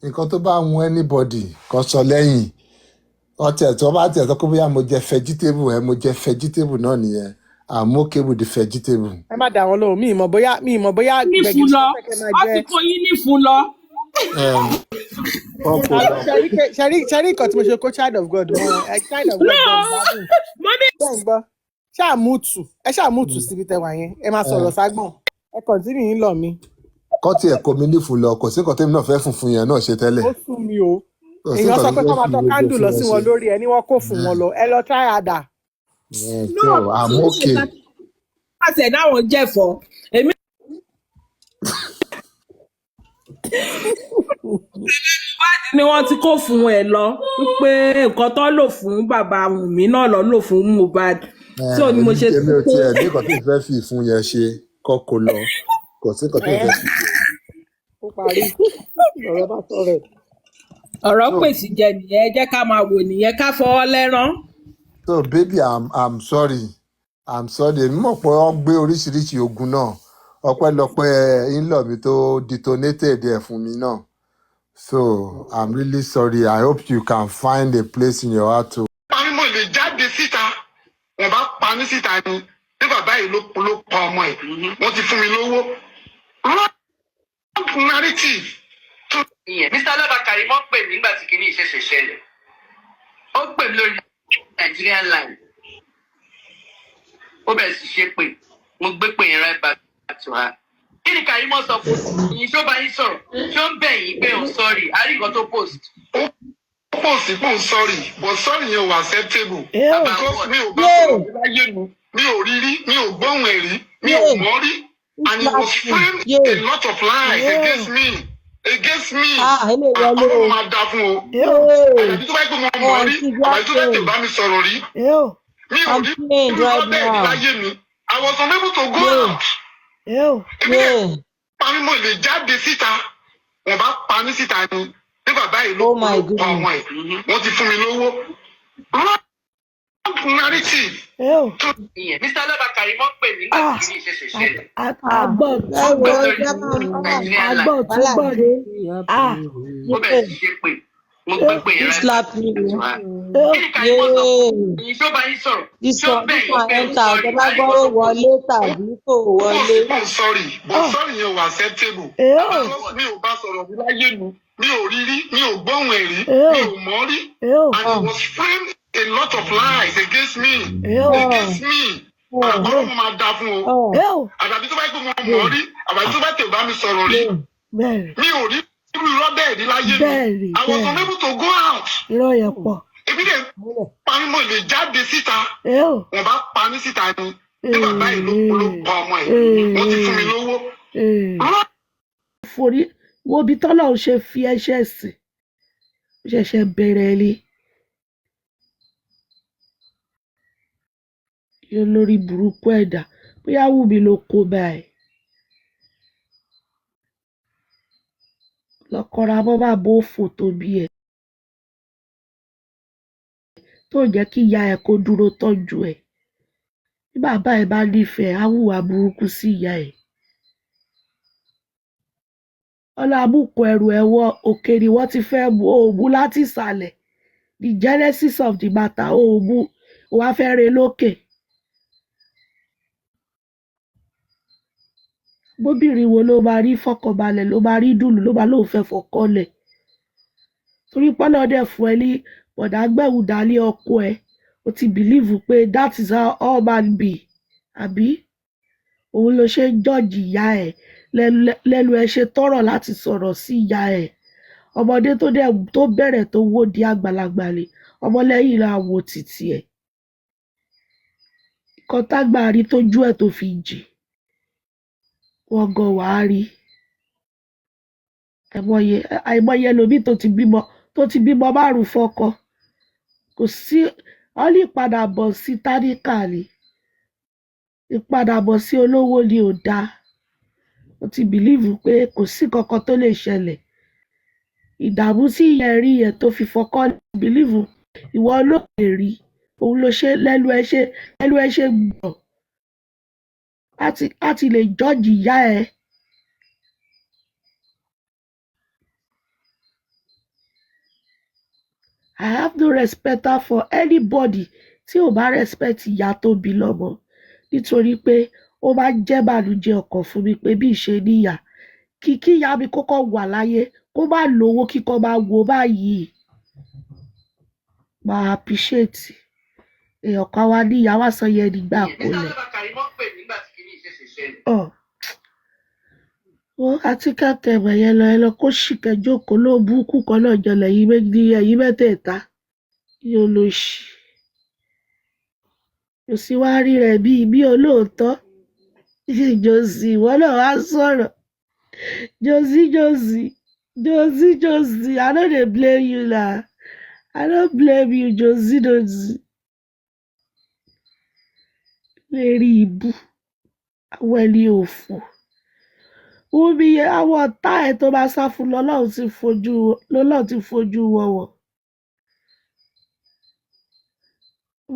nǹkan tó bá wọn anybody kan sọ lẹ́yìn tó bá tiẹ̀ sọ pé bóyá mo jẹ vegetable mo jẹ vegetable náà nìyẹn I'm okay with the vegetable. ẹ má dà wọn lóhùn mi ìmọ̀ bóyá ní fún lọ àsìkò yìí ní fún lọ. ṣẹ́rí nǹkan tí mo ṣe kó child of God mọ́ child of God gbádùn mo ní ṣé ń gbọ́ ṣàmùtù síbi tẹwà yẹn ẹ máa sọ̀rọ̀ ságbọ̀n ẹ kọ̀ntínú yín lọ mi. kọ́ tiẹ̀ kó mi nífun lọ kò sí nǹkan tẹ́mi náà fẹ́ funfun yẹn náà ṣe tẹ́lẹ̀. ó sún mi o èèyàn sọ pé kọ́ máa tọ́ kándù lọ sí wọn lórí ẹ ní wọ́n kó fún wọn lọ ẹ lọ try harder. I'm okay. àṣẹ dáwọn jẹ̀fọ́ èmi. ìwádìí ni wọ́n ti kó fún ẹ lọ wípé nǹkan tó lò fún bàbá Wùnmí náà lò fún Mohbad tí ò ní mo ṣe. èmi ò tiẹ̀ ní nǹkan tí mo fẹ́ fi ìfun yẹn ṣe kọ́kọ́ lọ kò sí nǹkan tí mo fẹ́ fi. ó parí ọ̀rọ̀ bá sọ rẹ̀. ọ̀rọ̀ pèsè jẹ nìyẹn jẹ́ ká máa wò nìyẹn ká fọwọ́ lẹ́rán. So baby I'm sorry èmi mọ̀ pé wọ́n gbé oríṣiríṣi ogun náà ọpẹ́lọpẹ́ in-law mi tó detonated ẹ̀ fún mi náà so I'm really sorry I hope you can find a place in your heart to. parí mo lè jáde síta wọn bá pa mí síta ni ní bàbá yìí ló pa ọmọ ẹ̀ wọ́n ti fún mi lówó wrong narrative. Mr. Alabakari mọ́ pè mí nígbà tí kinní ìṣẹ̀ṣẹ̀ ṣẹlẹ̀ ó pè mí lórí Nigerian line ó bẹ̀rẹ̀ sí ṣe pé mo gbé pé yẹn right back to her. kí ni Karimo sọ fún yín ṣó bá yín sọ̀rọ̀ ṣó ń bẹ̀ yín pé òun sọ́ọ̀rì àríkàn tó post. ó post pé òun sorry but sorry yẹn ò acceptable because mi ò bá sọ̀rọ̀ láyé mi ò rí rí mi ò gbóhùn ẹ̀ rí mi ò mọ̀ rí and he was framed a lot of lies against me. Àwọn máa da fún o. Àbí tó bá gbé wọn mọ̀ rí, àbí tó bá tẹ̀ bá mi sọ̀rọ̀ rí. Mi ò rí lọ́dẹ̀ láyé mi. I was unable to go out. Èmi dẹ̀ parí mo lè jáde síta. Wọ́n bá pa mí síta ni. Ní bàbá yìí ló pa ọmọ ẹ̀. Wọ́n ti fún mi lówó. Wrong narrative. Mr. Alabakari mọ́ pè mí nígbà tí kinní ìṣẹ̀ṣẹ̀ ṣẹlẹ̀. àgbọ̀ tó gbọ́ rè ó bẹ̀rẹ̀ sí ṣe pé mo gbé pé yẹn right back to her. kí ni Karimo sọ fún yín ṣó bá yín sọ̀rọ̀ ṣó ń bẹ̀ yín pé òun sọ́ọ̀rì àríkàn wọlé tàbí kò wọlé. Mo sorry but sorry yẹn ò acceptable. Mi ò bá sọ̀rọ̀ rí láyé mi ò rí rí mi ò gbóhùn ẹ̀ rí mi ò mọ̀ rí and he was framed a lot of lies against me. Àwọn máa da fún o. Àbí tó bá gbé wọn mọ̀ rí àbí tó bá tẹ̀ bá mi sọ̀rọ̀ rí mi ò rí irú lọ́dẹ̀ rí láyé mi. I was unable to go out. irọ́ yẹn pọ̀. Ebi dẹ̀ parí mo lè jáde síta. Wọ́n bá pa mí síta ni. Ní bàbá yìí ló pa ọmọ ẹ̀. Wọ́n ti fún mi lówó. forí wo bí tọ́lọ̀ ṣe fi ẹ̀ṣẹ̀ sí ó ṣẹ̀ṣẹ̀ bẹ̀rẹ̀ ni. yóò lórí burúkú ẹ̀dá bóyá Wùmí ló kó báyìí. lọ́kọ́ra mọ́ bá bó fò tó bí ẹ̀ tó jẹ́ kí ìyá ẹ̀ kó dúró tọ́jú ẹ̀ bí bàbá ẹ̀ bá nífẹ̀ẹ́ á hùwà burúkú sí ìyá ẹ̀. ọlábùkù ẹrù ẹ̀wọ̀ òkè ni wọ́n ti fẹ́ mú òòmù láti ìsàlẹ̀ the genesis of the matter òòmù wàá fẹ́ re lókè. bóbìnrin wo ló máa rí fọkànbalẹ̀ ló máa rí dùnú ló máa lóun fẹ́ fọkànlẹ̀ torí pọ́nlọ́dẹ̀ fún ẹ ní bọ̀dá gbẹ̀wù dálé ọkọ ẹ o ti bìlíìfù pé that is how all man be àbí òun ló ṣe ń jọ́ọ̀jì ìyá ẹ̀ lẹ́nu ẹ ṣe tọrọ láti sọ̀rọ̀ sí ìyá ẹ̀ ọmọdé tó bẹ̀rẹ̀ tó wó di àgbàlagbà lè ọmọlẹ́yìn ra wo títì ẹ̀ nǹkan tágbà rí tójú ẹ̀ tó fi jì wọ́n gan wàá rí àìmọye ẹlòmíì tó ti bímọ márùn fọ́kọ kò sí wọn lè padà bọ̀ sí tálíkà ni ìpadàbọ̀ sí olówó ni ò dáa ó ti bìlíìfù pé kò sí kankan tó lè ṣẹlẹ̀ ìdààmú tí ìyá ẹ̀ rí yẹn tó fi fọkọ bìlíìfù ìwọ ló lè rí òun ló ṣe lẹ́nu ẹ ṣe gbọ̀n láti lè jọ́ọ̀jì ìyá ẹ̀ I have no respect for anybody tí ò bá respect ìyá tó bí lọ́mọ nítorí pé ó máa ń jẹ́ bànújẹ́ ọkàn fún mi pé bí ìṣe níyà kí ìyá mi kọ́kọ́ wà láyé kó má lówó kíkọ́ máa wo báyìí máa appreciate èèyàn kan wá ní ìyá wá sọ yẹn nígbà kólẹ̀. Àti kẹ́kẹ́ yẹn lọ kó ṣìkẹ́ jókòó ló búkú kan náà jọlẹ̀ ẹ̀yìn mẹ́tẹ̀ẹ̀ta yóò lọ ṣì. Jòsí wá rí rẹ̀ bí olóòótọ́ Jòsí ìwọ náà wá sọ̀rọ̀ Jòsí I no dey blame you na I no blame you Jòsí lérí ibú àwọn ẹni òfò Wúmi àwọn ọ̀tá ẹ̀ tó bá sá fún lọ́lọ́run ti fojú wọn wọ̀.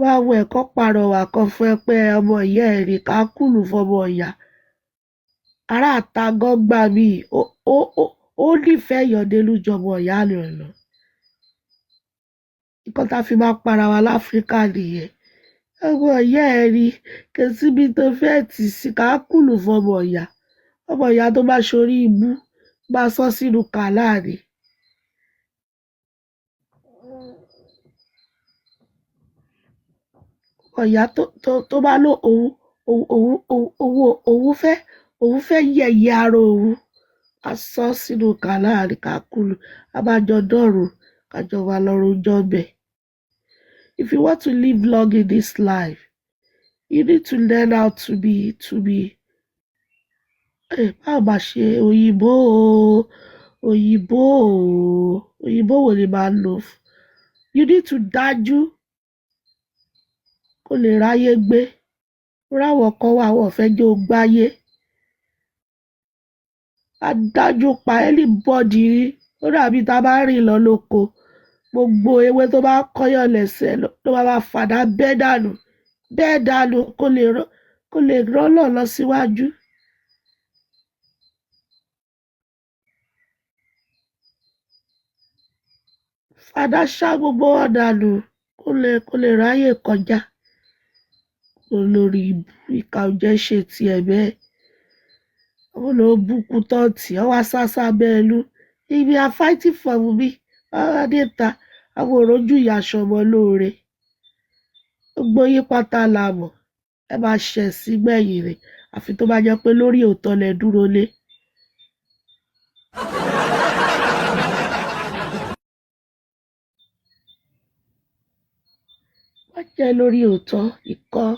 Wá wo ẹ̀kọ́ pàrọwà kan fún ẹ pé ọmọ ìyá ẹ̀ ní ká kùlù fọmọ ìyá. Ará àta gan gbà mí ó nífẹ̀ẹ́ ìyọ̀délú jọmọ ìyá rẹ̀ lọ. Nǹkan tá fi máa para wa láfíríkà nìyẹn. Ọmọ ìyá ẹ̀ ní kò síbi tó fẹ́ tì sí ká kùlù fọmọ ìyá. Ọmọ ìyá tó bá ṣorí ibú bá sọ sínú kàlá ni. Ọ̀yá tó bá lọ òun fẹ́ yẹ̀yẹ́ ara òun á sọ sínú kàlá ni ká kùlù abájọ dọ̀rùn kájọ wà lọ́rùn jọ́bẹ̀. If you want to live long in this life, you need to learn how to be báwo bá ṣe òyìnbó wo ni máa ń lò fún. You need to dájú kó lè ráyé gbé. Ráwọ̀ kan wà wọ́n fẹ́ jẹ́ ó gbáyé. Adájú pa anybody rí. Ó dàbí tá a bá rìn lọ lóko. Gbogbo ewé tó bá kọ́yàn lẹ́sẹ̀ ló máa fàdá bẹ́ẹ̀ dànù kó lè rọ́lọ̀ lọ síwájú. Fàdá ṣá gbogbo wọn dànù kó lè ráyè kọjá. Olórí ibú ìkà ò jẹ́ ṣe tiẹ̀ bẹ́ẹ̀. Àwọn ló búkú tọ́ọ̀tì ọ wá sásá bẹ́ẹ̀ lú. Ibi are fighting for me. Adéta àwọn òrojú ìyá aṣọmọ lóore. Gbogbo yín pátá la mọ̀. Ẹ máa ṣẹ̀ sí gbẹ̀yìn rẹ̀ àfi tó bá jẹ́ pé lórí òótọ́ lẹ dúró lé. Wọ́n jẹ́ lórí òótọ́ ikọ́.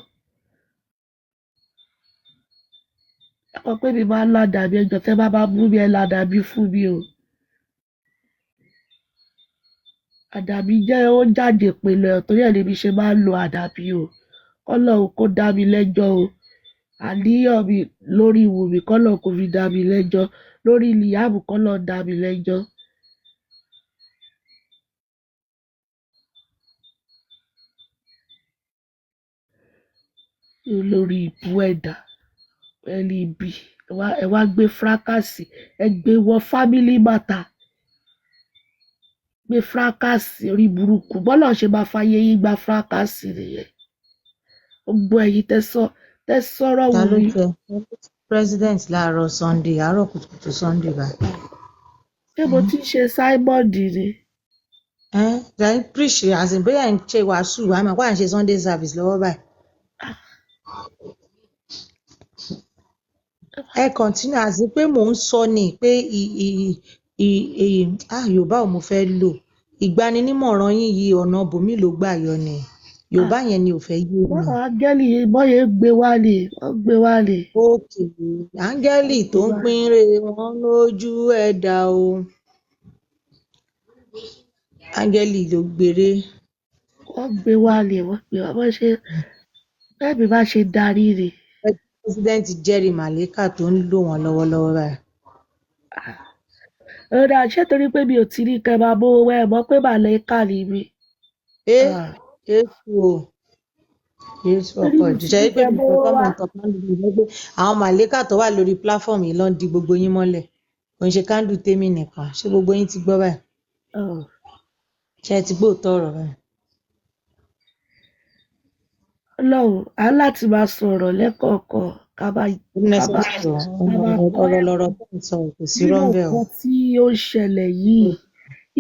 Ẹ̀kọ́ pé mi máa ń ládàbí ẹjọ́ tẹ́ bá bú mi ẹ ládàbí fún mi o. Àdàbí jẹ́ ó jáde pẹ̀lú ẹ̀ torí ẹ̀ níbi ṣe máa ń lo àdàbí o. Kọ́lọ́hun kó dá mi lẹ́jọ́ o. Àníyàn mi lórí Wùmí kọ́lọ́hun kó fi dá mi lẹ́jọ́. Lórí Liam kọ́lọ́hun dá mi lẹ́jọ́. Olórí ibú ẹ̀dá ẹni ibi ẹ wá gbé fúrákàsì ẹ gbé wọ family matter. Gbé fúrákàsì orí burúkú bọ́lá ṣe máa fàyè yín gba fúrákàsì nìyẹn. Gbogbo ẹ̀yin tẹ́ sọ̀rọ̀ Ta ló Wùmí. jẹ president láàárọ̀ Sunday àárọ̀ kùtùkùtù Sunday báyìí. Ṣé mo ti ń ṣe Simon ni? Then preach as in bóyá ń ṣe wàásù àmọ́ wà ń ṣe Sunday service lọ́wọ́ báyìí. Ẹ continue àti pé mò ń sọ ni pé Yorùbá ò mo fẹ́ lò ìgbaninímọ̀ràn yín yìí ọ̀nà bòmí ló gbà yọ ni Yorùbá yẹn ni ò fẹ́ yé mi. Áńgẹ́lì bọ́yẹ gbé wá lè. Òkè áńgẹ́lì tó ń pínre wọn lójú ẹ̀dá o. Áńgẹ́lì ló gbére. Wọ́n gbé wá lè wọ́n ṣe bẹ́ẹ̀ bí bá ṣe darí rè. President Jerry Malika tó ń lò wọ́n lọ́wọ́lọ́wọ́ báyìí. Ọ̀dà ṣé torí pé mi ò ti rí kẹ́ máa bówó wẹ́ ẹ̀ mọ́ pé Malika ni mi. Jésù ọkọ̀ ìjíṣẹ́ pé mi kò kọ́ mọ̀ nǹkan kan lórí pé àwọn Malika tó wà lórí platform yìí ló ń di gbogbo yín mọ́lẹ̀ kò ń ṣe kándù tèmi nìkan ṣé gbogbo yín ti gbọ́ báyìí. Ṣé ẹ ti gbóòótọ́ ọ̀rọ̀ báyìí? Ọlọ́run á láti máa sọ̀rọ̀ lẹ́kọ̀ọ̀kan ká bá Necessary kọ́ ọ̀rọ̀ ẹ̀kọ́ lọ̀rọ̀ tó ń sọ kò sí nínú rọ́ńbẹ́ o. nǹkan tí ó ń ṣẹlẹ̀ yìí.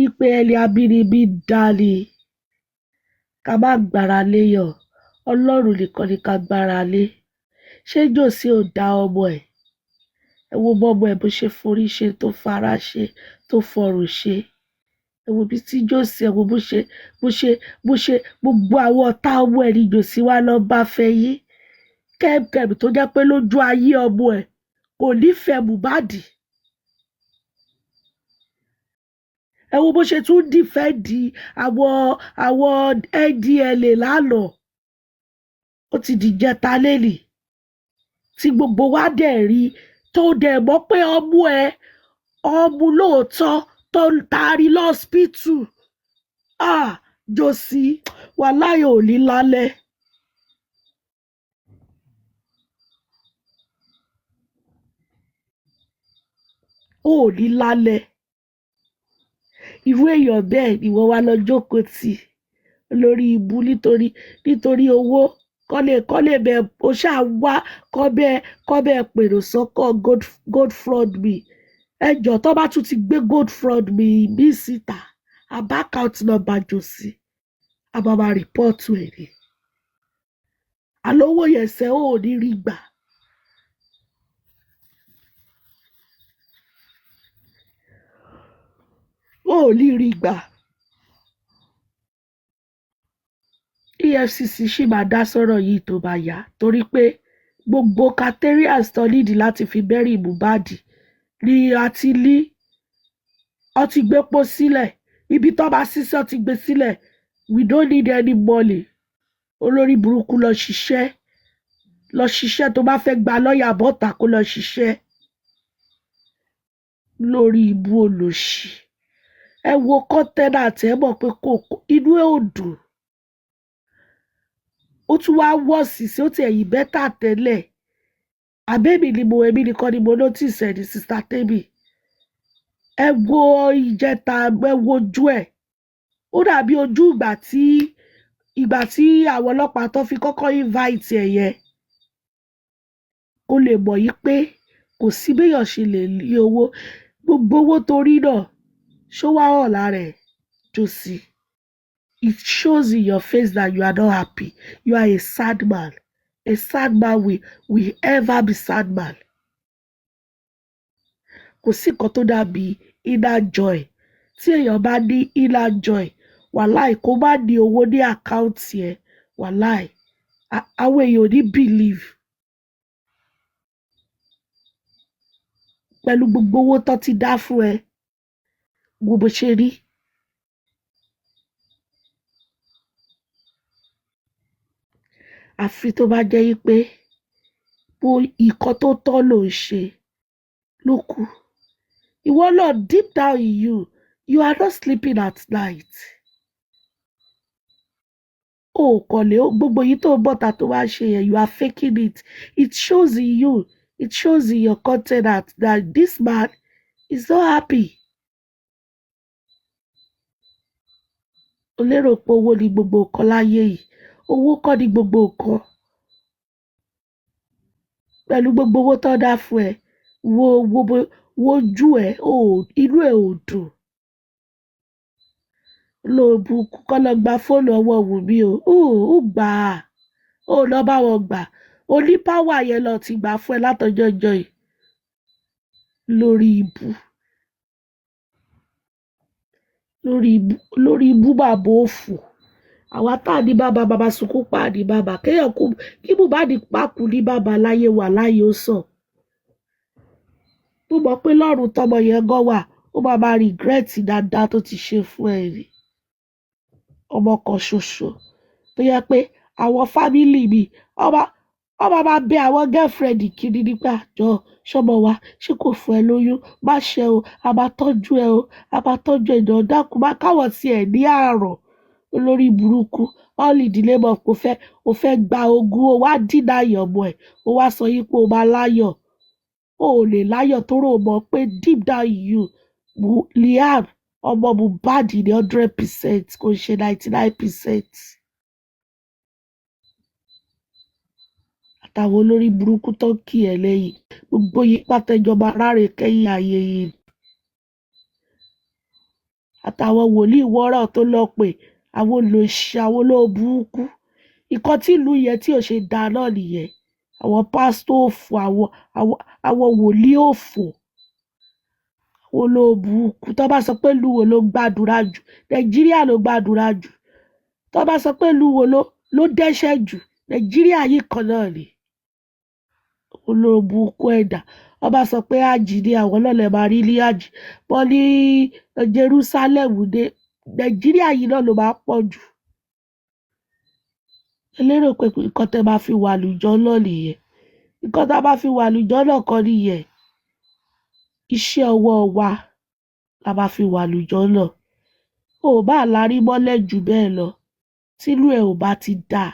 Ipe ẹni abínibí dá ni ká má gbára léyàn. Ọlọ́run nìkan ni ká gbára lé. Ṣé Jòsí ò dá ọmọ ẹ̀? Ẹ wo bọ́mọ ẹ̀ bó ṣe forí ṣe tó fara ṣe tó fọrùn ṣe. Ẹ wo bí tí Jòsí ẹ wo bó ṣe gbogbo àwọn ọ̀tá ọmọ ẹ̀ ni Jòsí wá lọ bá fẹ́ yí. Kẹ́mkẹ́m tó jẹ́ pé lójú ayé ọmọ ẹ̀ kò nífẹ̀ẹ́ Mohbad. Ẹ wo bó ṣe tún dìfẹ́ǹdì àwọn NDLA lánàá. Ó ti dìjẹta lélì tí gbogbo wa dẹ̀ rí tó dẹ̀ mọ̀ pé ọmú lóòótọ́ tó ń taari lọ́spítù. Jòsí wàláhì ò ní lálẹ́. Ò ní lálẹ́. Irú èèyàn bẹ́ẹ̀ ni wọ́n wá lọ jókòó tì lórí ibú nítorí owó kọ́lé bẹ ó ṣáà wá kọ́bẹ̀ pèrò sọ́kọ̀ gold fraud me. Ẹjọ́ tó bá tún ti gbé gold fraud me bí síta àbá account number Jòsí àbàbà rìpọ́ọ̀tù ẹ̀ ni. Àlówó yẹn sẹ́ ò ní rí gbà. Ò ní rí gbà. EFCC ṣì máa dá sọ́rọ̀ yìí tó bá yá torí pé gbogbo caterians tó nídìí láti fi bẹ́rì Mohbad ni àti lí ọtí gbépo sílẹ̀ ibi tó bá sísẹ́ ọtí gbé sílẹ̀ we don't need any money. Olórí burúkú lọ ṣiṣẹ́ tó bá fẹ́ gba lọ́ọ̀yà bọ́ta kó lọ ṣiṣẹ́ lórí ibú olòṣì. Ẹ wo kọ́ńtẹ́nà tẹ́ mọ̀ pé inú ẹ̀ ò dùn. Ó tún wá wọ́ọ̀sì sí ó ti ẹ̀yìn bẹ́tà tẹ́lẹ̀. Àbẹ́mi nìkan ni mo notice ẹ̀ ní sista Temi. Ẹ wo ìjẹta ẹ wo ojú ẹ̀. Ó dàbí ojú ìgbà tí àwọn ọlọ́pàá tó fi kọ́kọ́ invite ẹ̀ yẹn. Kó lè mọ̀ yí pé kò sí béèyàn ṣe lè rí owó. Gbogbo owó torí náà ṣó wá hàn lára ẹ̀ Jòsí. It shows in your face that you are not happy. You are a sad man. A sad man will ever be sad man. Kò sí nǹkan tó dàbí inner joy. Tí èèyàn bá ní inner joy, wàláì kó má ní owó ní àkáǹtì ẹ̀, wàláì àwọn èèyàn ò ní believe. Pẹ̀lú gbogbo owó tó ti dá fún ẹ, wo bó ṣe rí. Àfi tó bá jẹ́ yí pé nǹkan tó tọ́ ló ń ṣe ló kù. Ìwọ náà deep down in you are not sleeping at night. Gbogbo yìí tó bọ́ta tó wá ṣe yẹn you are faking it. It shows in you. It shows in your content that this man is not happy. O lérò pé owó ni gbogbo nǹkan láyé yìí. Owó kọ́ ni gbogbo nǹkan. Pẹ̀lú gbogbo owó tó dá fún ẹ, wo ojú ẹ, inú ẹ ò dùn. Lóòbù kọ́ lọ gba fóònù ọwọ́ Wùmí o. Ó gbà á. Ó lọ bá wọn gbà. Oní páwà yẹn lọ ti gbà fún ẹ látọjọ́jọ́ yìí. Lórí ibú bàbá òfò. Àwa tá ní bàbá sunkún pa ní bàbá. Kéèyàn kí Mohbad pàkú ní bàbá láyé wà láyé ó sàn. Mo mọ̀ pé lọ́run tọmọ yẹn gan wà. Ó máa regret dáadáa tó ti ṣe fún ẹ rí. Ọmọ kan ṣoṣo tó yẹ pé àwọn fámìlì mi ọmọ máa bẹ àwọn girlfriend kiri nígbà jọ ṣọmọ wa ṣé kò fún ẹ lóyún má ṣe o a máa tọ́jú ẹ o a máa tọ́jú ẹ jọ dákun má káwọ̀ sí ẹ ní àárọ̀ olórí burúkú all ìdílé mọ̀ pé o fẹ́ gba ogún o wá dínà ìyọ̀mọ ẹ̀ o wá sọ yí pé o máa láyọ̀ o ò lè láyọ̀ tó rò mọ́ pé deep down in you Liam ọmọ Mohbad ní 100% kò ṣe 99%. Àtàwọn olórí burúkú tó ń kì ẹ́ lẹ́yìn gbogbo yín pátá ìjọba ráre kẹ́yìn ayé yìí. Àtàwọn wòlíì wọ́rọ̀ tó lọ pé àwọn olóṣì àwọn olówó burúkú. Nǹkan tí ìlú yẹn tí ò ṣe dáa náà nìyẹn. Àwọn pásítọ̀ òfò àwọn wòlíì òfò. Àwọn olówó burúkú tó bá sọ pé ìlú wo ló gbàdúrà jù Nàìjíríà ló gbàdúrà jù. Tó bá sọ pé ìlú wo ló dẹ́ṣẹ̀ jù Nàìjíríà yìí kan náà ni. Olówó burúkú ẹ̀dá. Wọ́n bá sọ pé àjì ni àwọn náà lè máa rí ní àjì. Wọ́n ní Jerusalem dé Nàìjíríà yìí náà ló máa pọ̀ jù. Ẹ lérò pé nǹkan tẹ́ máa fi wà lùjọ náà nìyẹn. Nǹkan tá a bá fi wà lùjọ náà kọ́ nìyẹn. Iṣẹ́ ọwọ́ wa la máa fi wà lùjọ náà. O ò bá lárí mọ́lẹ̀ jù bẹ́ẹ̀ lọ tínú ẹ̀ ò bá ti dáa.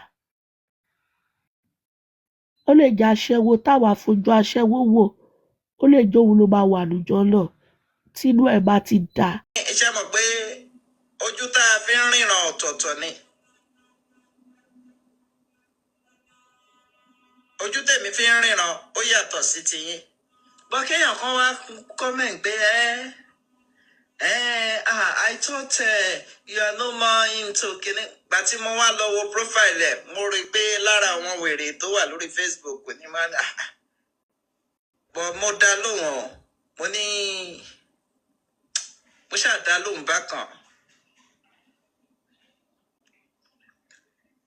Ó lè jẹ́ aṣẹ́wó táwa fojú aṣẹ́wó wò. Ó lè jẹ́ òun ló máa wà lùjọ náà tínú ẹ̀ bá ti dáa. Ṣé mọ̀ pé ojú tá a fi ń ríran ọ̀tọ̀ọ̀tọ̀ ni? Ojú tèmi fi ń ríran ó yàtọ̀ sí tiyín. Bọ́ kéèyàn kan wá comment pé I thought you are no more into kini. Gbà tí mo wá lọ wo profile ẹ̀, mo rí i pé lára àwọn wèrè tó wà lórí Facebook ní máa ń bọ̀ mo dá lóhùn mo ní mo ṣàdá lóhùn bákan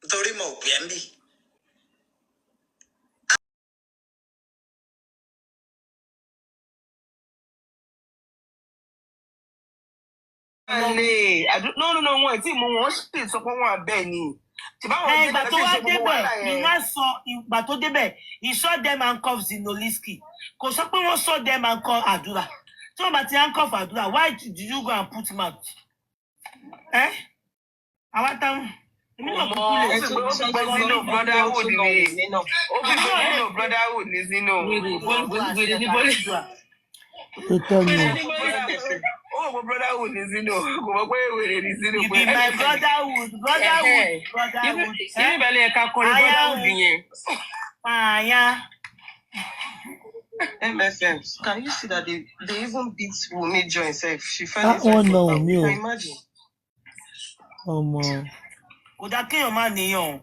nítorí mo pè ń bì. No, wọn tí mo wọn sì sọ pé wọn abẹ ni. Ìgbà tó wá débẹ̀ ni wọ́n sọ ìgbà tó débẹ̀ he saw them handcuffs in Oliski. Kò sọ pé wọ́n saw them handcuff àdúrà. Tí wọ́n bá ti handcuff àdúrà, why did you go and put mouth? Àwa táwọn èmi náà kúkú lè ṣe sínú brotherhood ni. Ó fi sínú brotherhood ni sínú. wèrè ní bọ́lẹ̀. Ó tọ́ mi. Oh, my brotherhood is in no. You be my brotherhood. MFM. Can you see that they even beat Wunmi Joy self? She fell inside. Oh no, me. Can you imagine? Oh man. Kò dá kéèyàn má níyàn.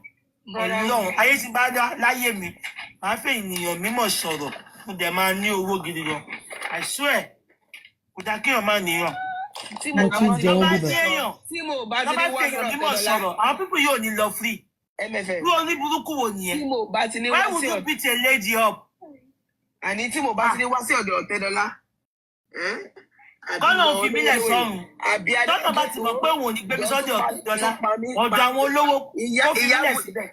Ọlọ́run ayé ti bá dá láyé mi. Màá fẹ́ ènìyàn mímọ̀ sọ̀rọ̀. Mo dẹ̀ máa ní owó gidi gan. I swear. Kò dá kéèyàn má níyàn. Tí mo bá ti ní wá sọ̀rọ̀, àwọn pípọ̀ yóò ní lọ free. MFM. Bí oní burúkú wo nìyẹn? Tí mo bá ti ní wá sí Why would you beat a lady up? Àní tí mo bá ti ní wá sí ọ̀dọ̀ Ọ̀tẹ́dọ́lá. Kọ́nà òfin mílẹ̀ sọ́run. Tọ́nà bá ti mọ̀ pé òun ò ní gbé mi sọ́dọ̀ Ọ̀tẹ́dọ́lá. Ọ̀dọ̀ àwọn olówó ó fi mílẹ̀ síbẹ̀.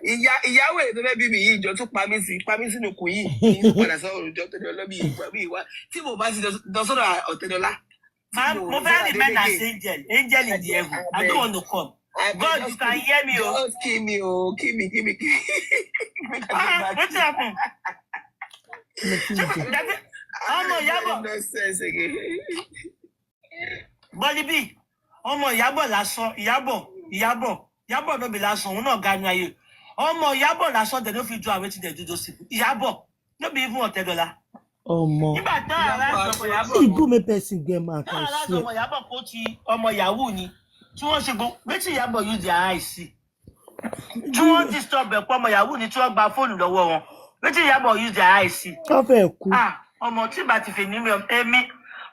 Ìyàwó èdè fẹ́ bí mi yìí ìjọ tún pa mí sínú kù yìí. Ìyìn padà sọ òrùjọ Ọ̀tẹ́dọ́lá bí ìwà. Tí mo bá ti lọ sọ́dọ̀ Ọ̀tẹ́dọ́lá. Mo fẹ́ remain as angel in the heaven. I don't want to come. God, you can hear me. Just kill me. What happened? Ọmọ Ìyábọ̀. Bọ́lí bí ọmọ Ìyábọ̀ lásán Ìyábọ̀ ló bí lásán òun náà ganu ayé. Ọmọ Ìyábọ̀ lásán dẹ̀ ló fi ju àwọn tí dẹ̀ dúdú sí. Ìyábọ̀ ló bí fún Ọ̀tẹ́dọ́lá. Ọmọ. Nígbà tí ara sọ Ìyábọ̀. Ibu me person get mad. Ara sọ ọmọ Ìyábọ̀ kó ti ọmọ Yahoo ni. Tí wọ́n ṣe gbọ́ wetin Ìyábọ̀ use their eyes see. Tí wọ́n disturb ẹ̀ pọ̀ ọmọ Yahoo ni tí wọ́n gba fóònù lọ́wọ́ wọn. Wetin Ìyábọ̀ use their eyes see. Kọ́fẹ́ kú. Ọmọ tí bá ti fè ní mi èmi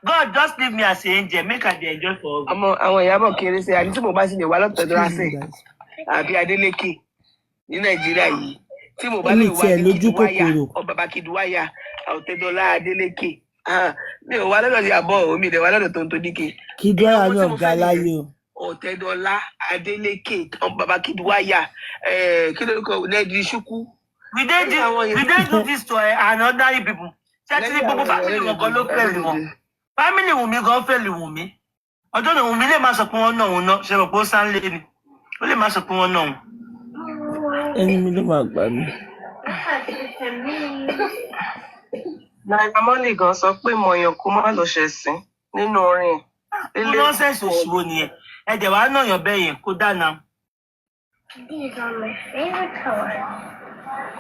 God just leave me as an angel make I dey enjoy for all. Àwọn Ìyábọ̀ kéré sí àní tí mo bá sì lè wá Ọ̀tẹ́dọ́lá sí àbí Adélékè ní Nàìjíríà yìí. Tí mo bá lè wá ní Kìdúwáyà ọbàbà Kìdúwáyà Ọ̀tẹ́dọ́lá Adélékè. Mi ò wá lọ́dọ̀ Ìyábọ̀ omi ìdẹ̀ wá lọ́dọ̀ Tonto Dike. Kìdúwáyà náà ga láyé o. Ọ̀tẹ́dọ́lá Adélékè ọbàbà Kìdúwáyà kí ló kọ Nẹ́ẹ̀dì Ṣúkú. We dey do this to another people. Ṣé gbogbo family wọn kan ló fẹ́ lù wọn? Family Wunmi gan fẹ́ lù Wunmi. Ọjọ́ náà Wunmi lè máa sọ pé wọ́n náà òun náà ṣe rò pé ó sá ń lé ni. Ó lè máa sọ pé wọ́n náà òun. Ẹni mi ló máa gbà mí. Naira Marley gan sọ pé mọ̀yàn kó má lọ ṣẹ̀sín nínú orin ẹ̀. nonsense òṣìwò nìyẹn. Ẹ dẹ̀ wá náà yàn bẹ́ẹ̀ yẹn kó dáná. These are my favorite color.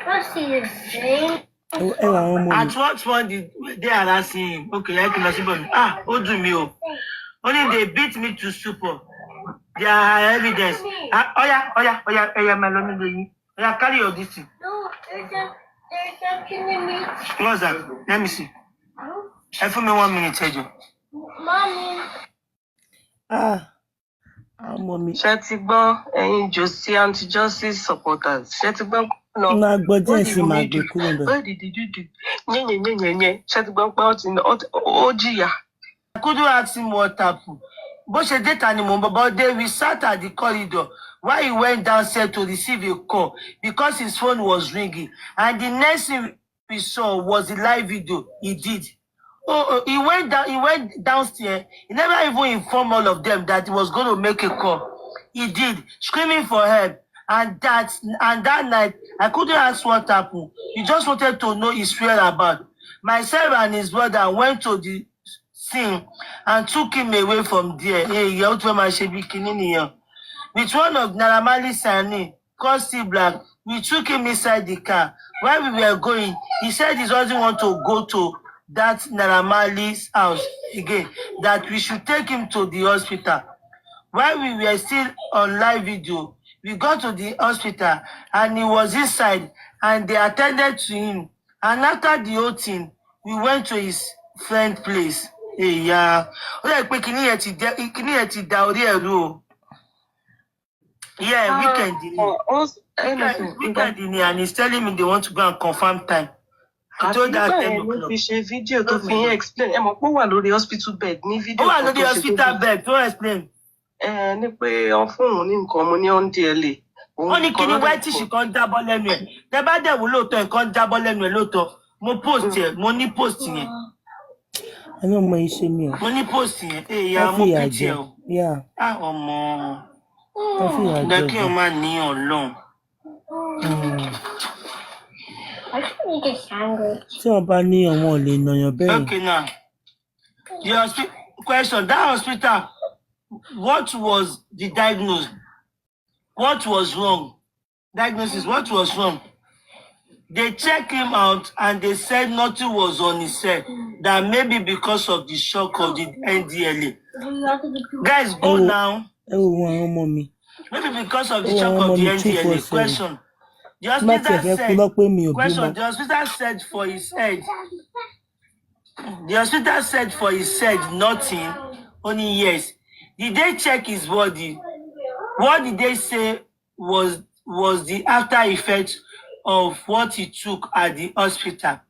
Let's see the same. At what point did they harass him? Okay, I can see him. Ó dùn mí o. Only they beat me to stupor. There are evidence. Oya, my lonely. Oya, carry your this thing. No, they're killing me. What's that? Let me see. For me 1 minute, Ejo. Mommy. Mommy. Ṣé ti gbọ́ ẹ̀yin Josie anti-justice supporters? Ṣé ti gbọ́ no? Máa gbọ́ díẹ̀ sí máa gbé kúrò bẹ́ẹ̀. What did you do? Nye. Ṣé ti gbọ́ pé ó jìyà? I couldn't ask him what happened. But she did anymore, but then we sat at the corridor while he went downstairs to receive a call because his phone was ringing. And the next thing we saw was the live video he did. He went downstairs. He never even informed all of them that he was going to make a call. He did, screaming for help. And that night, I couldn't ask what happened. He just wanted to know his whereabouts. Myself and his brother went to the scene and took him away from there. With one of Naira Marley's signing, called Steve Black, we took him inside the car. While we were going, he said he doesn't want to go to that Naira Marley's house again, that we should take him to the hospital. While we were still on live video, we got to the hospital and he was inside and they attended to him. And after the whole thing, we went to his friend's place. Yeah, weekend, and he's telling me they want to go and confirm time. I told that 10 o'clock. Video to explain. Hospital bed. Video. Hospital bed. Don't explain. Ní pé on phone ní nǹkan mo ní on DLA. Ó ní kíni white she kan jábọ́ lẹ́nu ẹ̀. Tẹ́ bá dẹ̀ wò lóòótọ́ nǹkan jábọ́ lẹ́nu ẹ̀ lóòótọ́. Mo post ẹ̀, mo ní post yẹn. Ẹni ọmọ yìí ṣe mí o. Mo ní post yẹn. Ya mo picture o. Yeah. Ọmọ. Wọ́n fi ìyà jẹ. Dá kí o máa ní Ọlọ́run. Tí wọ́n bá ní ọmọ ò lè nàyàn bẹ́ẹ̀. Okay now. Your question, that hospital, what was the diagnosis? What was wrong? Diagnosis, what was wrong? They checked him out and they said nothing was on his head. That maybe because of the shock of the NDLA. Guys, go now. Maybe because of the shock of the NDLA. Question. The hospital said for his head. The hospital said for his head nothing. Only yes. Did they check his body? What did they say was the after effect of what he took at the hospital?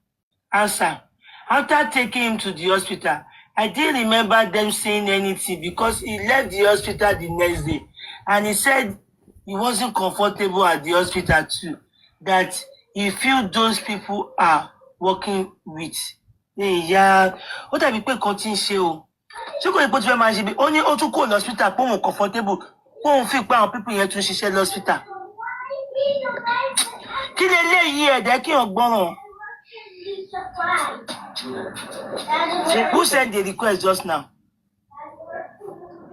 Answer. After taking him to the hospital, I didn't remember them saying anything because he left the hospital the next day. And he said he wasn't comfortable at the hospital too. That he feel those people are working with. Yeah. What have you put continue? So kò put your man be only o tún kó hospital pé mo comfortable. Wọ́n fi pa àwọn people yẹn tún ṣiṣẹ́ hospital. Kí lè léyìí ẹ̀dẹ́ kí wọ́n gbọ́ràn. Who sent the request just now?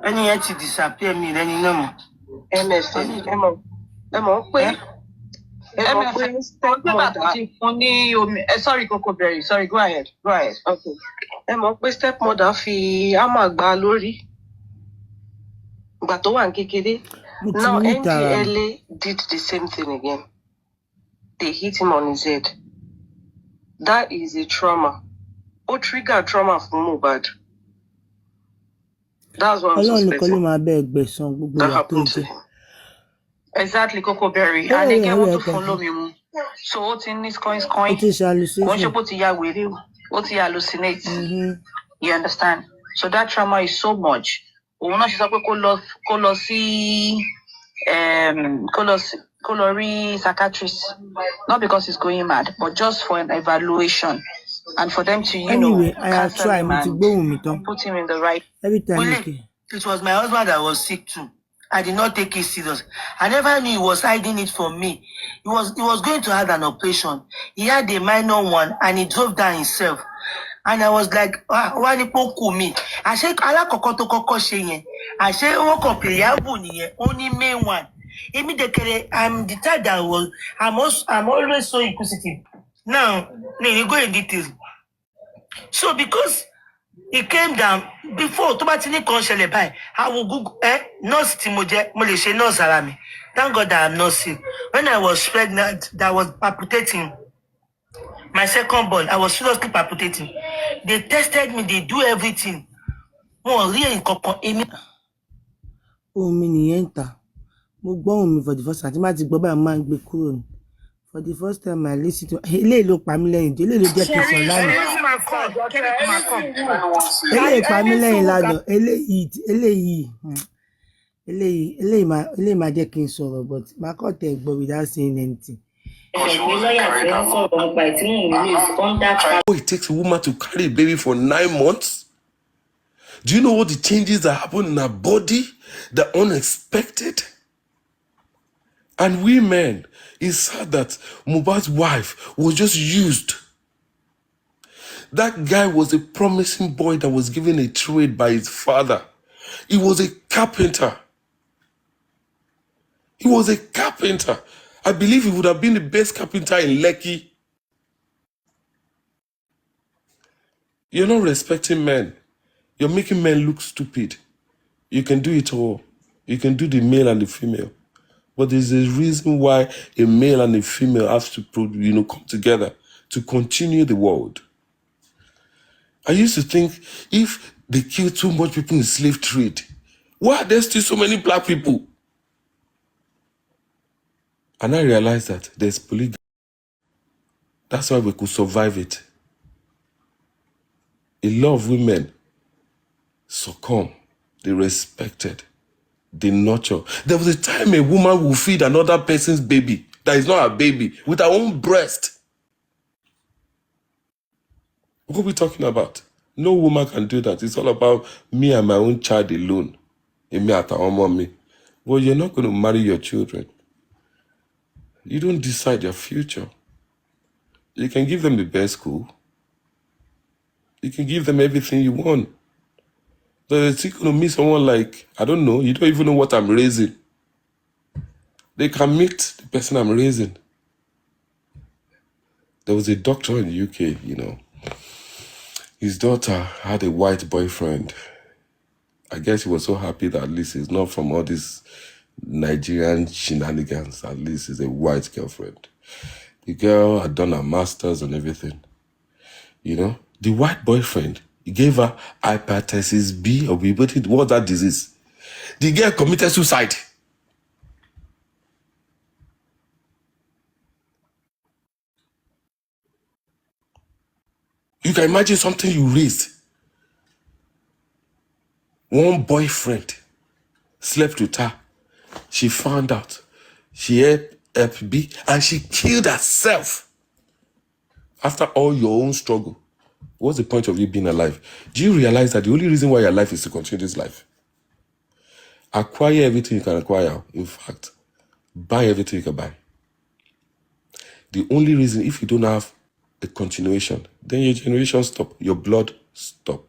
Ẹni yẹn ti disappear mi lẹ́ni náà mọ̀. MSN ẹmọ pé sorry Cocoberry, sorry, go ahead. Okay. Ẹmọ pé stepmother fi hammer gbá lórí. Ìgbà tó wà ní kékeré. Now NDLA did the same thing again. They hit him on his head. That is a trauma. Ó trigger trauma for Mohbad. That's what I'm suspecting. That happened to him. Exactly, Cocoberry. And again, want to follow me. So what's in this coin? It is hallucination. Once you put it with you, what he hallucinates. You understand? So that trauma is so much. We're not just colori psychiatrist, not because he's going mad, but just for an evaluation and for them to, anyway, I have tried to put him in the right. Every time. It was my husband that was sick too. I did not take it serious. I never knew he was hiding it from me. He was going to have an operation. He had a minor one and he drove down himself. And I was like, why ni poku mi? I said, alakoko to koko ṣe yẹn. I said, wọ́n kàn preamble nìyẹn. Only main one. Immediately, I'm the type that I'm always so inquisitive. Now, you go in details. So because it came down before to batini konshele by, I will Google nurse timoje mo le ṣe nurse ara mi. Thank God that I'm not sick. When I was pregnant, that was palpitating. My second born, I was seriously palpitating. They tested me, they do everything. Mo rí nǹkan kan èmi. Ohun mi nìyẹn ta. Mo gbọ́ ohun mi for the first time. Tí má ti gbọ́ báyìí máa ń gbé kúrò ni. For the first time I listen to eléyìí ló pa mí lẹ́yìn. Eléyìí ló jẹ́ kí n sọ lánàá. Eléyìí pa mí lẹ́yìn lánàá. Eléyìí máa jẹ́ kí n sọ̀rọ̀, but máa kọ́ tẹ̀ gbọ́ without saying anything. It takes a woman to carry a baby for 9 months. Do you know what the changes that happen in her body? The unexpected. And we men, it's sad that Mohbad's wife was just used. That guy was a promising boy that was given a trade by his father. He was a carpenter. I believe he would have been the best carpenter in Lekki. You're not respecting men. You're making men look stupid. You can do it all. You can do the male and the female. But there's a reason why a male and a female have to, come together to continue the world. I used to think if they kill too much people in slave trade, why are there still so many black people? And I realized that there's polygamy. That's why we could survive it. A lot of women succumb. They respected. They nurture. There was a time a woman will feed another person's baby that is not her baby with her own breast. What are we talking about? No woman can do that. It's all about me and my own child alone. Me at our mommy. Well, you're not going to marry your children. You don't decide their future. You can give them the best school. You can give them everything you want. They're still going to meet someone like, I don't know, you don't even know what I'm raising. They can meet the person I'm raising. There was a doctor in the UK, His daughter had a white boyfriend. I guess he was so happy that at least he's not from all these Nigerian shenanigans. At least he's a white girlfriend. The girl had done her master's and everything. The white boyfriend, he gave her hepatitis B or B. What was that disease? The girl committed suicide. You can imagine something you raised. One boyfriend slept with her. She found out. She had Hep B and she killed herself. After all your own struggle. What's the point of you being alive? Do you realize that the only reason why you're alive is to continue this life? Acquire everything you can acquire. In fact, buy everything you can buy. The only reason, if you don't have a continuation, then your generation stop. Your blood stop.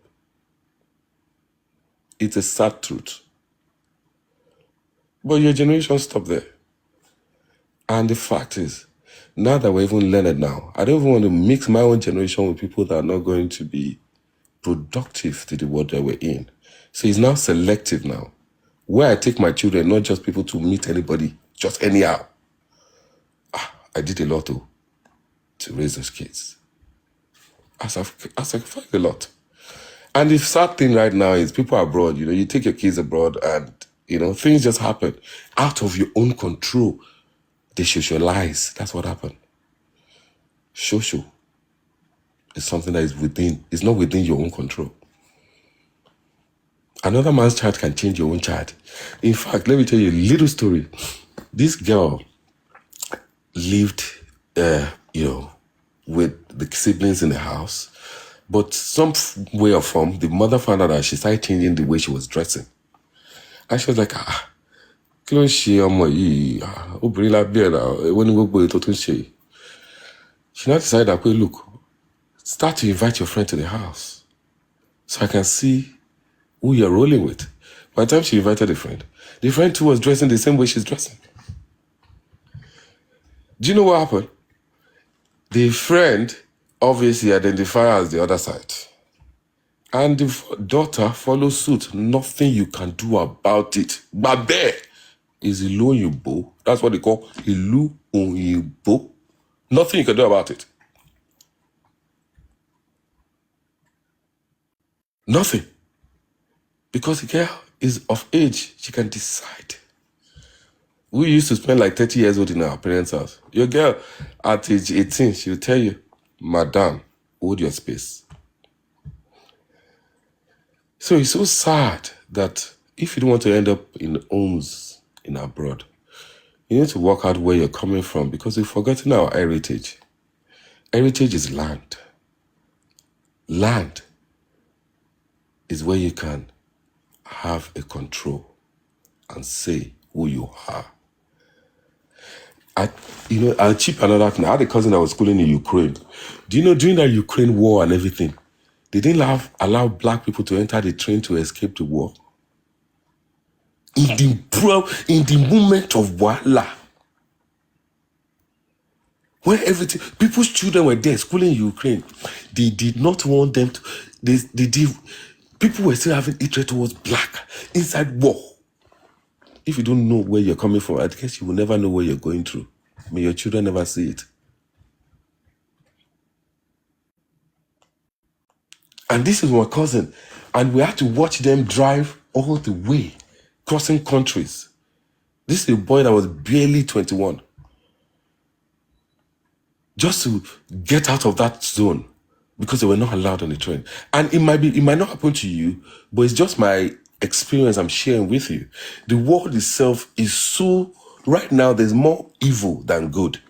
It's a sad truth. But your generation stop there. And the fact is, now that we're even learned now, I don't even want to mix my own generation with people that are not going to be productive to the world that we're in. So it's now selective now. Where I take my children, not just people to meet anybody, just anyhow. I did a lot to raise those kids. I sacrificed a lot. And the sad thing right now is people abroad, you take your kids abroad and, things just happen. Out of your own control, they socialize. That's what happened. Social is something that is not within your own control. Another man's child can change your own child. In fact, let me tell you a little story. This girl lived, with the siblings in the house, but some way or form, the mother found out that she started changing the way she was dressing. And she was like, kí ló ń ṣe ọmọ yìí? Obìnrin la bí ẹ̀ náà, èwo ni gbogbo ètò tó ń ṣe. She now decided that, look, Start to invite your friend to the house so I can see who you're rolling with. By the time she invited the friend too was dressing the same way she's dressing. Do you know what happened? The friend obviously identified as the other side. And the daughter follows suit. Nothing you can do about it. Babe is Ilu Oyinbo. That's what they call Ilu Oyinbo. Nothing you can do about it. Nothing. Because the girl is of age, she can decide. We used to spend like 30 years old in our parents' house. Your girl, at age 18, she'll tell you, Madam, hold your space. So it's so sad that if you don't want to end up in homes in abroad, you need to work out where you're coming from because we've forgotten our heritage. Heritage is land. Land is where you can have a control and say who you are. I'll chip another thing. I had a cousin that was schooling in Ukraine. Do you know during that Ukraine war and everything, they didn't allow black people to enter the train to escape the war? In the moment of Wala, when everything, people's children were there schooling in Ukraine, they did not want them to, people were still having hatred towards black inside war. If you don't know where you're coming from, I guess you will never know where you're going through. May your children never see it. And this is my cousin. And we had to watch them drive all the way, crossing countries. This is a boy that was barely 21. Just to get out of that zone because they were not allowed on the train. And it might not happen to you, but it's just my experience I'm sharing with you. The world itself is so, right now, there's more evil than good.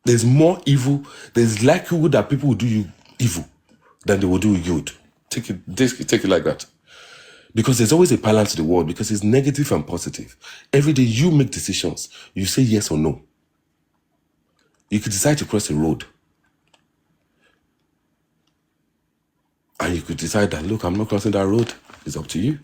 There's more evil. There's likelihood that people will do you evil than they will do you good. Take it like that. Because there's always a balance to the world because it's negative and positive. Every day you make decisions. You say yes or no. You could decide to cross a road. And you could decide that, look, I'm not crossing that road. It's up to you.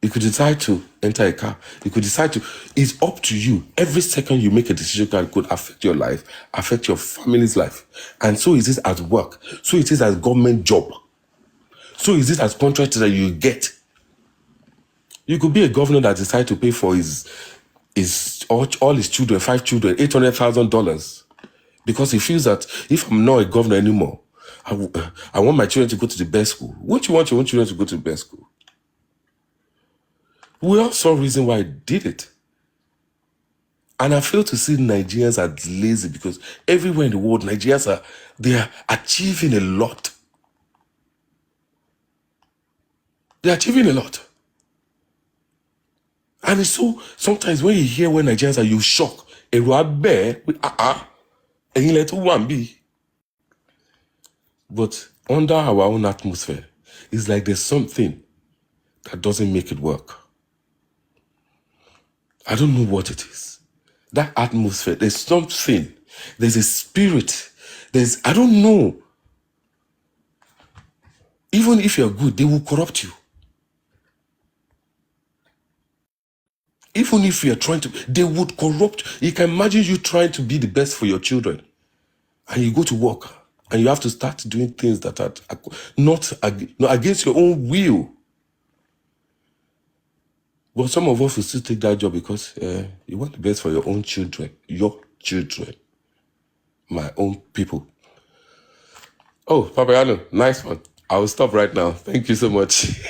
You could decide to enter a car. You could decide to, it's up to you. Every second you make a decision could affect your life, affect your family's life. And so is it at work. So it is as government job. So is it as contract that you get. You could be a governor that decides to pay for all his children, 5 children, $800,000. Because he feels that if I'm not a governor anymore, I want my children to go to the best school. Won't you want your own children to go to the best school? We all saw reason why I did it. And I fail to see Nigerians as lazy because everywhere in the world, Nigerians they are achieving a lot. They're achieving a lot. And it's so, sometimes when you hear when Nigerians are, you shock. But under our own atmosphere, it's like there's something that doesn't make it work. I don't know what it is. That atmosphere, there's something. There's a spirit. I don't know. Even if you're good, they will corrupt you. Even if you're trying to, they would corrupt. You can imagine you trying to be the best for your children. And you go to work. And you have to start doing things that are not against your own will. But some of us will still take that job because you want the best for your own children. Your children. My own people. Oh, Papayano, nice one. I will stop right now. Thank you so much.